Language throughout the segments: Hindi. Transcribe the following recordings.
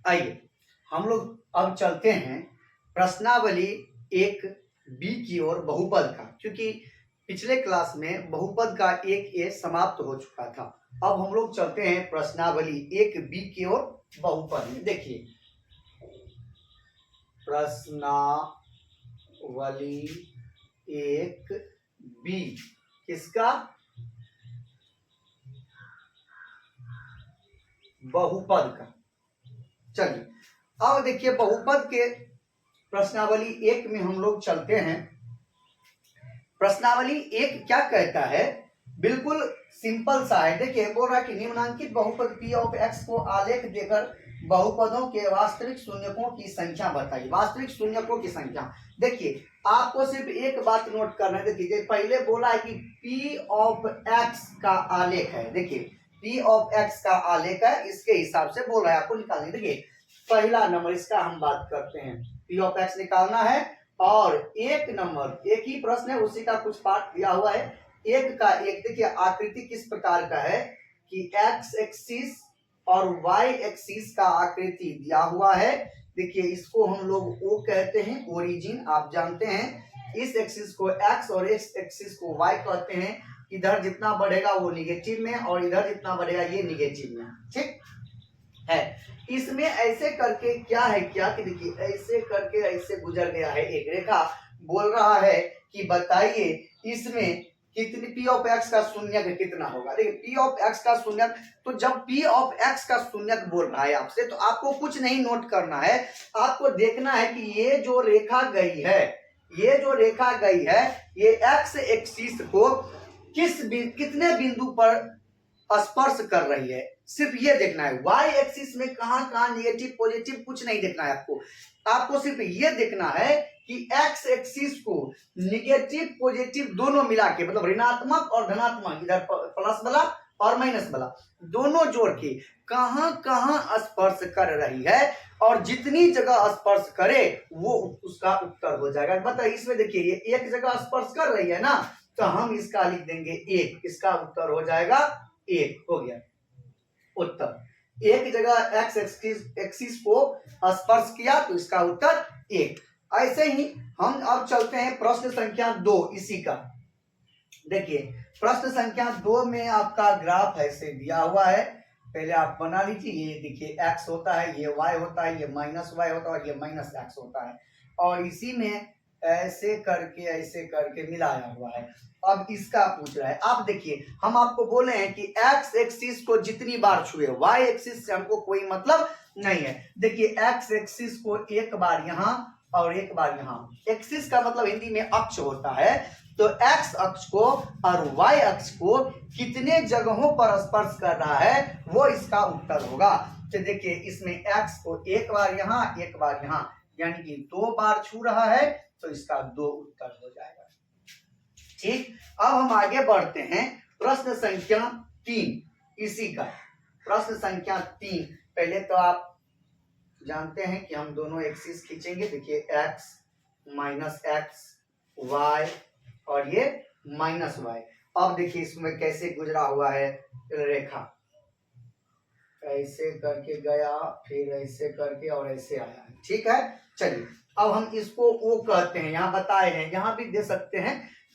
आइए हम लोग अब चलते हैं प्रश्नावली एक बी की ओर बहुपद का, क्योंकि पिछले क्लास में बहुपद का एक ए समाप्त हो चुका था। अब हम लोग चलते हैं प्रश्नावली एक बी की ओर बहुपद में। देखिए प्रश्नावली एक बी किसका? बहुपद का। चलिए अब देखिए बहुपद के प्रश्नावली एक में हम लोग चलते हैं। प्रश्नावली एक क्या कहता है? बिल्कुल सिंपल सा है। देखिए बोल रहा है कि निम्नांकित बहुपद p ऑफ x को आलेख देकर बहुपदों के वास्तविक शून्यकों की संख्या बताइए। वास्तविक शून्यकों की संख्या। देखिए आपको सिर्फ एक बात नोट करना है। देखिए पहले बोला है कि p ऑफ x का आलेख है। देखिए p ऑफ x का आलेख है, इसके हिसाब से बोल रहा है आपको निकालने। देखिए पहला नंबर इसका हम बात करते हैं, p ऑफ x निकालना है। और एक नंबर एक ही प्रश्न है, उसी का कुछ पार्ट दिया हुआ है। एक का एक देखिए आकृति किस प्रकार का है कि x एक्सिस और y एक्सिस का आकृति दिया हुआ है। देखिए इसको हम लोग O कहते हैं, ओरिजिन आप जानते हैं। इस एक्सिस को x और इस एक्सिस को y कहते हैं। इधर जितना बढ़ेगा वो निगेटिव में और इधर जितना बढ़ेगा ये निगेटिव में, ठीक है। इसमें ऐसे करके क्या है क्या कि देखिए ऐसे करके ऐसे गुजर गया है एक रेखा। बोल रहा है कि बताइए इसमें कितनी p ऑफ x का शून्यक कितना होगा। देखिए p ऑफ x का शून्यक, तो जब p ऑफ x का शून्यक बोल रहा है आपसे तो आपको कुछ नहीं नोट करना है। आपको देखना है कि ये जो रेखा गई है, ये जो रेखा गई है ये x एक्सिस को कितने बिंदु पर स्पर्श कर रही है, सिर्फ ये देखना है। y एक्सिस में कहां कहां निगेटिव पॉजिटिव कुछ नहीं देखना है आपको। आपको सिर्फ ये देखना है कि x एक्सिस को निगेटिव पॉजिटिव दोनों मिला के, मतलब ऋणात्मक और धनात्मक, इधर प्लस वाला और माइनस वाला दोनों जोड़ के कहां कहां स्पर्श कर रही है, और जितनी जगह स्पर्श करे वो उसका उत्तर हो जाएगा। बताइए इसमें देखिए ये एक जगह स्पर्श कर रही है ना, तो हम इसका लिख देंगे एक, इसका उत्तर हो जाएगा एक। हो गया उत्तर। एक जगह x एक्सिस को स्पर्श किया तो इसका उत्तर एक। ऐसे ही हम अब चलते हैं प्रश्न संख्या 2 इसी का। देखिए प्रश्न संख्या 2 में आपका ग्राफ ऐसे दिया हुआ है, पहले आप बना लीजिए। ये देखिए x होता है, ये y होता है, ये माइनस y होता है और ये माइनस x होता है, और इसी में ऐसे करके मिलाया हुआ है। अब इसका पूछ रहा है। आप देखिए हम आपको बोले हैं कि x एक्सिस को जितनी बार छुए, y एक्सिस से हमको कोई मतलब नहीं है। देखिए x एक्सिस को एक बार यहाँ और एक बार यहाँ, एक्सिस का मतलब हिंदी में अक्ष होता है, तो x अक्ष को और y अक्ष को कितने जगहों पर स्पर्श कर रहा है वो इसका उत्तर होगा। तो देखिए इसमें x को एक बार यहाँ एक बार यहाँ, यानी कि 2 बार छू रहा है, तो इसका 2 उत्तर हो जाएगा। ठीक, अब हम आगे बढ़ते हैं प्रश्न संख्या 3 इसी का। प्रश्न संख्या 3, पहले तो आप जानते हैं कि हम दोनों एक्सिस खींचेंगे। देखिए x माइनस एक्स, y और ये माइनस y। अब देखिए इसमें कैसे गुजरा हुआ है रेखा, ऐसे करके गया, फिर ऐसे करके और ऐसे आया है। ठीक है, चलिए अब हम इसको O कहते हैं, यहाँ बताए हैं, यहाँ भी दे सकते हैं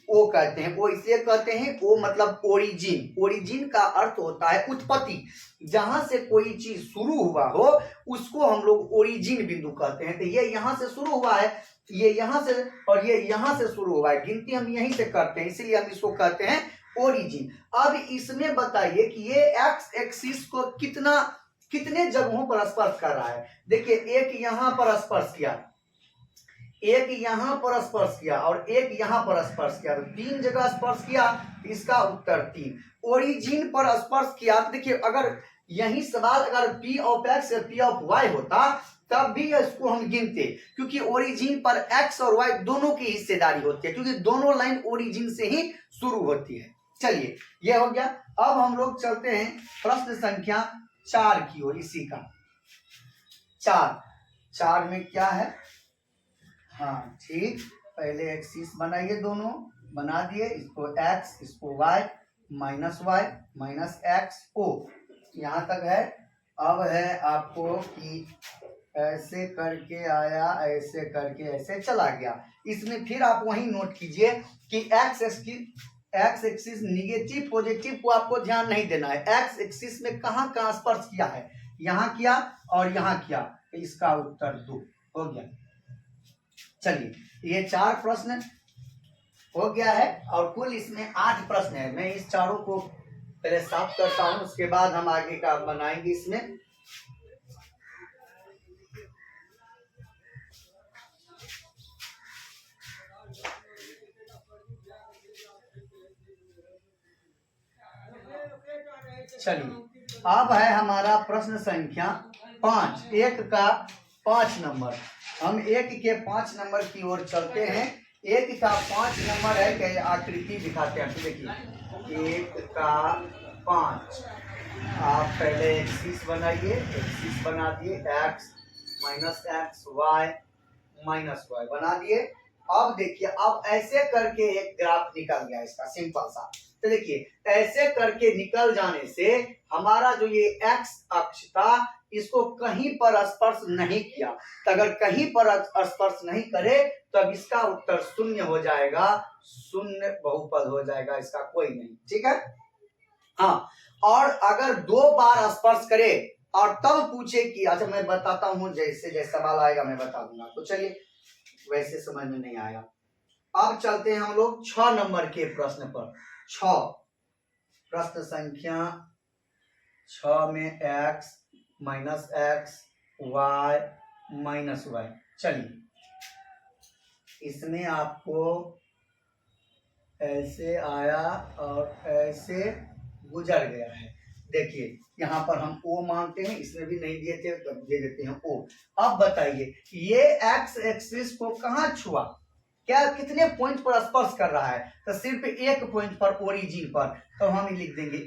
O कहते हैं। वो इसलिए कहते हैं O मतलब ओरिजिन। ओरिजिन का अर्थ होता है उत्पत्ति, जहां से कोई चीज शुरू हुआ हो उसको हम लोग ओरिजिन बिंदु कहते हैं। तो ये यहाँ से शुरू हुआ है, ये यहाँ से और ये यहाँ से शुरू हुआ है, गिनती हम यहीं से करते हैं, इसीलिए हम इसको कहते हैं ओरिजिन। अब इसमें बताइए कि ये एक्स एक्सिस को कितने जगहों पर स्पर्श कर रहा है। देखिए एक यहाँ पर स्पर्श किया, एक यहाँ पर स्पर्श किया और एक यहाँ पर स्पर्श किया, तो 3 जगह स्पर्श किया, इसका उत्तर 3। ओरिजिन पर स्पर्श किया, देखिए अगर यही सवाल अगर P ऑफ x या P ऑफ y होता तब भी इसको हम गिनते, क्योंकि ओरिजिन पर x और y दोनों की हिस्सेदारी होती है, क्योंकि दोनों लाइन ओरिजिन से ही शुरू होती है। चलिए ये हो गया। अब हम लोग चलते हैं प्रश्न संख्या 4 की ओर इसी का। 4 में क्या है, हाँ ठीक, पहले एक्सिस बनाइए, दोनों बना दिए, इसको x इसको y माइनस x o, यहाँ तक है अब है आपको कि ऐसे करके आया, ऐसे करके ऐसे चला गया। इसमें फिर आप वही नोट कीजिए कि एक्स एक्सिस निगेटिव पॉजिटिव को आपको ध्यान नहीं देना है। एक्स एक्सिस में कहाँ कहाँ स्पर्श किया है, यहाँ किया और यहाँ किया, इसका उत्तर 2 हो गया। चलिए ये 4 प्रश्न हो गया है और कुल इसमें 8 प्रश्न है। मैं इस चारों को पहले साफ करता हूं, उसके बाद हम आगे का बनाएंगे इसमें। चलिए अब है हमारा प्रश्न संख्या 5, 1 का 5 नंबर। हम 1 के 5 नंबर की ओर चलते हैं। 1 का 5 नंबर है कि आकृति दिखाते हैं। देखिए 1 का 5, आप पहले एक्सिस बनाइए, एक्सिस बना दिए, x minus x y minus y बना दिए। अब देखिए अब ऐसे करके एक ग्राफ निकल गया इसका सिंपल सा। तो देखिए ऐसे करके निकल जाने से हमारा जो ये x अक्ष था इसको कहीं पर स्पर्श नहीं किया। तो अगर कहीं पर स्पर्श नहीं करे तो अब इसका उत्तर 0 हो जाएगा, 0 बहुपद हो जाएगा, इसका कोई नहीं। ठीक है हाँ, और अगर 2 बार स्पर्श करे और तब पूछे कि अच्छा मैं बताता हूं, जैसे जैसे सवाल आएगा मैं बता दूंगा। तो चलिए वैसे समझ में नहीं आया। अब चलते हैं हम लोग 6 नंबर के प्रश्न पर। 6 प्रश्न संख्या 6 में x minus x y minus y. चलिए इसमें आपको ऐसे आया और ऐसे गुजर गया है। देखिए यहाँ पर हम O मानते हैं, इसमें भी नहीं दिए थे तो दे देते हैं O। अब बताइए ये x एक्सिस को कहाँ छुआ, क्या कितने पॉइंट पर स्पर्श कर रहा है? तो सिर्फ एक पॉइंट पर, ओरिजिन पर। तो हम लिख देंगे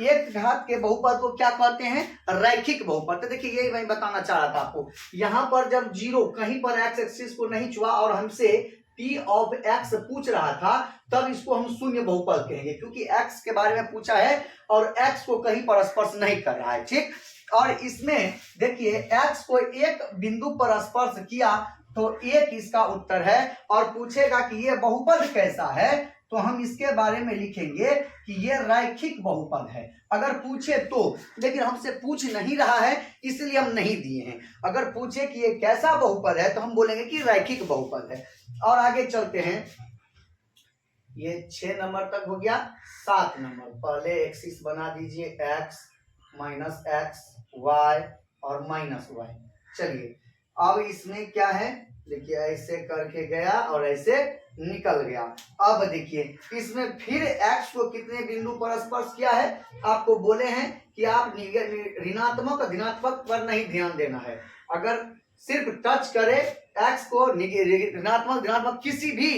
एक घात के बहुपद को क्या कहते हैं? रैखिक बहुपद। तो देखिए यही मैं बताना चाह रहा था आपको। यहाँ पर जब 0 कहीं पर x एक्सिस को नहीं छुआ और हमसे p ऑफ x पूछ रहा था तब इसको हम शून्य बहुपद कहेंगे, क्योंकि x के बारे में पूछा है और x को कहीं पर स्पर्श नहीं कर रहा है। ठीक, और इसमें देखिए x को एक बिंदु पर स्पर्श किया तो 1 इसका उत्तर है। और पूछेगा कि ये बहुपद कैसा है तो हम इसके बारे में लिखेंगे कि ये रैखिक बहुपद है। अगर पूछे तो, लेकिन हमसे पूछ नहीं रहा है इसलिए हम नहीं दिए हैं। अगर पूछे कि ये कैसा बहुपद है तो हम बोलेंगे कि रैखिक बहुपद है। और आगे चलते हैं, ये 6 नंबर तक हो गया। 7 नंबर पहले एक्सिस बना दीजिए, x माइनस एक्स वाई और माइनस वाई। चलिए अब इसमें क्या है, देखिए ऐसे करके गया और ऐसे निकल गया। अब देखिए इसमें फिर x को कितने बिंदु पर स्पर्श किया है? आपको बोले हैं कि आप ऋणात्मक धनात्मक पर नहीं ध्यान देना है। अगर सिर्फ टच करे x को ऋणात्मक धनात्मक किसी भी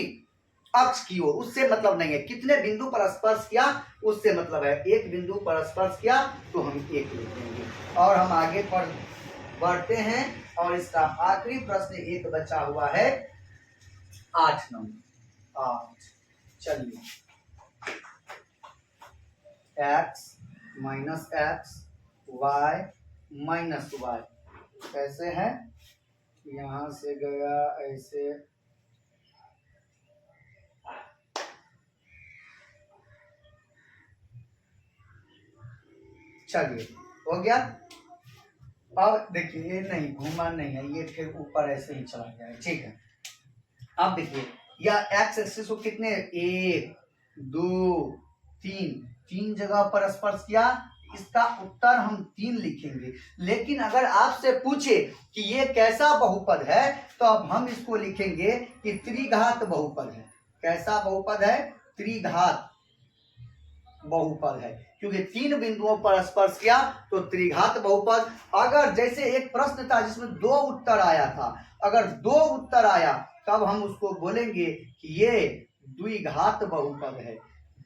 अक्ष की ओर, उससे मतलब नहीं है। कितने बिंदु पर स्पर्श किया उससे मतलब है। एक बिंदु पर स्पर्श किया तो हम 1 लिख देंगे। और हम आगे बढ़ते हैं और इसका आखिरी प्रश्न एक बचा हुआ है, 8 नंबर। 8 चलिए x minus x y minus y कैसे है? यहां से गया ऐसे, चलिए हो गया। अब देखिए ये नहीं घूमा नहीं है, ये फिर ऊपर ऐसे ही चला गया है। ठीक है, अब देखिए यह एक्स एक्सिस को कितने 1 2 3 जगह पर स्पर्श किया, इसका उत्तर हम 3 लिखेंगे। लेकिन अगर आपसे पूछे कि ये कैसा बहुपद है तो अब हम इसको लिखेंगे कि त्रिघात बहुपद है। कैसा बहुपद है? त्रिघात बहुपद है, क्योंकि 3 बिंदुओं पर स्पर्श किया तो त्रिघात बहुपद। अगर जैसे एक प्रश्न था जिसमें 2 उत्तर आया था, अगर 2 उत्तर आया तब हम उसको बोलेंगे कि ये द्विघात बहुपद है।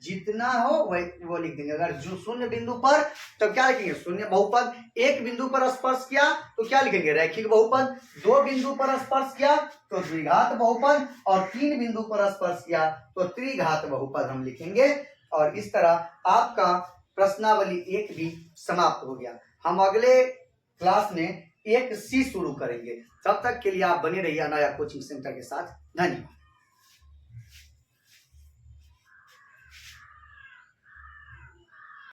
जितना हो वो लिख देंगे। अगर जो 0 बिंदु पर तो क्या लिखेंगे? शून्य बहुपद। 1 बिंदु पर स्पर्श किया तो क्या लिखेंगे? रैखिक बहुपद। 2 बिंदु पर स्पर्श किया तो द्विघात बहुपद और 3 बिंदु पर स्पर्श किया तो त्रिघात बहुपद हम लिखेंगे। और इस तरह आपका प्रश्नावली 1 भी समाप्त हो गया। हम अगले क्लास में 1C शुरू करेंगे। तब तक के लिए आप बने रहिए अनाया कोचिंग सेंटर के साथ। धन्यवाद।